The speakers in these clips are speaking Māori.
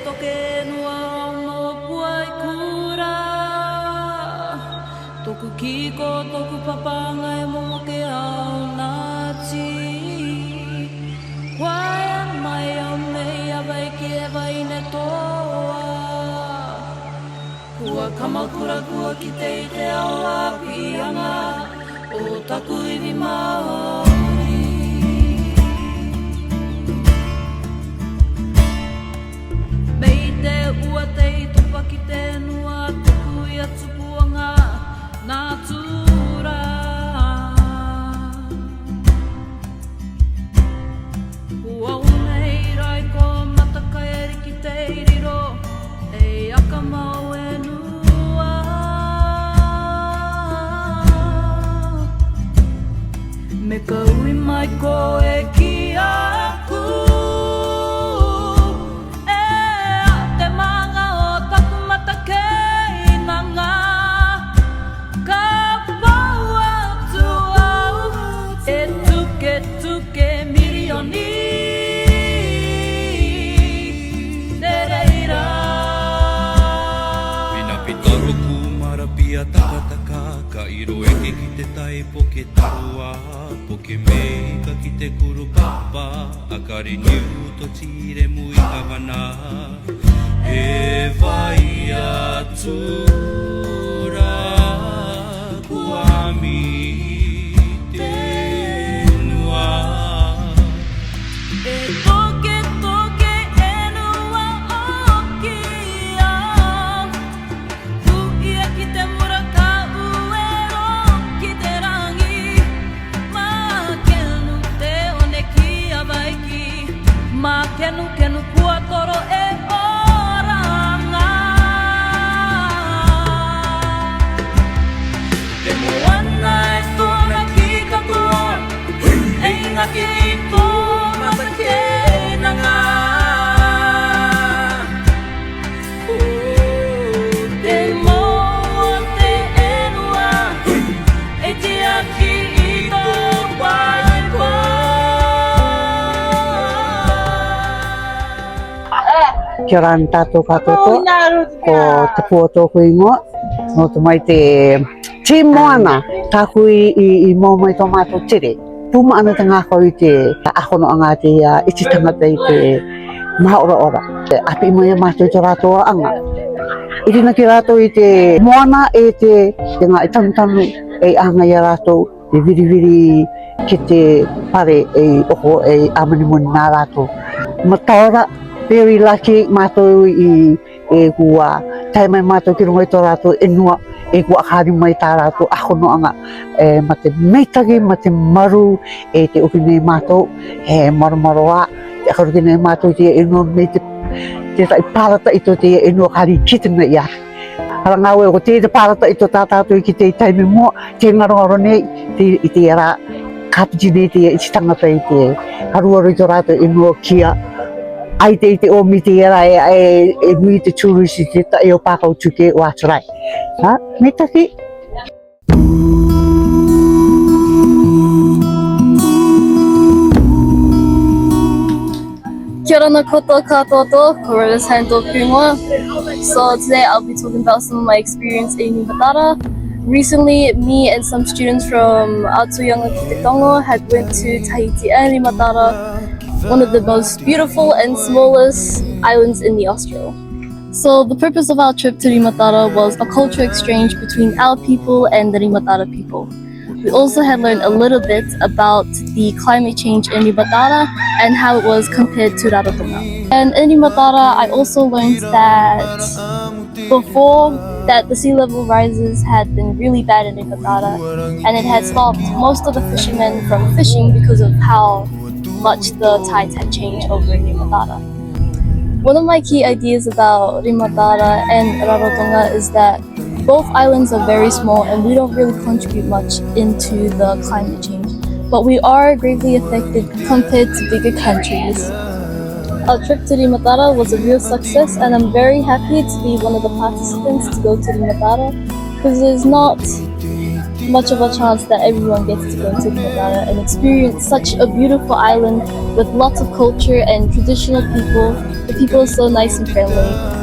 toke Enua no puai kura. Toku kiko, toku papanga e momo ke au nāti. Waia mai au mei a vai ki e vai ne toa. Kua kamakura kua ki te i te ao Atui'anga o taku iwi Māori. Mei te ua te i tupa ki te Enua tuku i atu puanga nā tura. Ua unei rai ko matakai e riki te iriro e aka mau Enua. Me ka ui mai ko e ki aku. E a te manga o taku matakei nanga. Ka pau atu au e tuke tuke mirioni. Nereira. Rimatara ku marapia takataka ka iro eke ki te tai poke tarua. Poke mei ka ki te kuru papa a kari niu to tire mui kawana e vai atura kuami te Enua E toke toke Enua o kia. Kuia ki te mura ka uero ki te rangi. Makenu te one kia vai ki. Makenu kenu kua toro e oranga. Te moana e tōna ki katoa. E inga ki i tō matakenanga. Te moa te Enua. E te aki i tō waikwa. Kia ora ni tātou katoto, ko te pua tōku ingoa, no te mai te Team Moana, tāku i mō mai tō mātou tere. Puma ana te ngākau i te ahonoanga te iti tangata i te maha ora ora. Api mai mātou i te rātou anga. Irina ki rātou i te moana e te ngā i tanutanu e anga i a rātou te viriviri ki te pare e oho e amanimuni nā rātou. Mataora, very lucky mātou i kua tai mai mātou ki runga i tō rātou Enua e kua akari mai tā rātou ahonoanga ma te meitagi, ma te maru e te uki nei mātou e marumaroa te akaruki nei mātou te Enua me te tai pārata i tō te Enua kari kitanga i ake. Hara ngā ue, ko te pārata i tō tātātou i ki te taimi mua, te ngarongaro nei i te ara kapiti nei te iti tangata i te haruaru i tō rātou Enua kia. Ai te ite o mi te era e nui te tūrusi te ta e o pākau tuke o aturai. Ha? Me taki. Kia ora na koto katoto, ko Rimatara De Chant. So today I'll be talking about some of my experience in Rimatara. Recently, me and some students from Atui'anga ki te Tango had went to Tahiti and Rimatara, one of the most beautiful and smallest islands in the Austral. So the purpose of our trip to Rimatara was a cultural exchange between our people and the Rimatara people. We also had learned a little bit about the climate change in Rimatara and how it was compared to Rurutu. And in Rimatara, I also learned that before that the sea level rises had been really bad in Rimatara, and it had stopped most of the fishermen from fishing because of how much the tides had changed over in Rimatara. One of my key ideas about Rimatara and Rurutu is that both islands are very small and we don't really contribute much into the climate change, but we are gravely affected compared to bigger countries. Our trip to Rimatara was a real success, and I'm very happy to be one of the participants to go to Rimatara, because there's not much of a chance that everyone gets to go to Rimatara and experience such a beautiful island with lots of culture and traditional people. The people are so nice and friendly.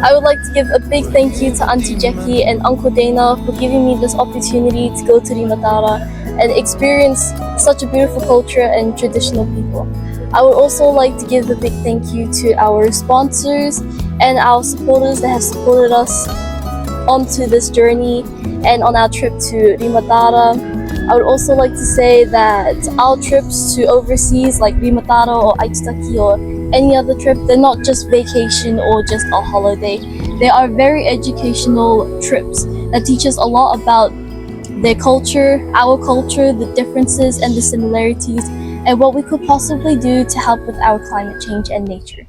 I would like to give a big thank you to Auntie Jackie and Uncle Dana for giving me this opportunity to go to Rimatara and experience such a beautiful culture and traditional people. I would also like to give a big thank you to our sponsors and our supporters that have supported us onto this journey and on our trip to Rimatara. I would also like to say that our trips to overseas like Rimatara or Aitutaki or any other trip, they're not just vacation or just a holiday. They are very educational trips that teach us a lot about their culture, our culture, the differences and the similarities, and what we could possibly do to help with our climate change and nature.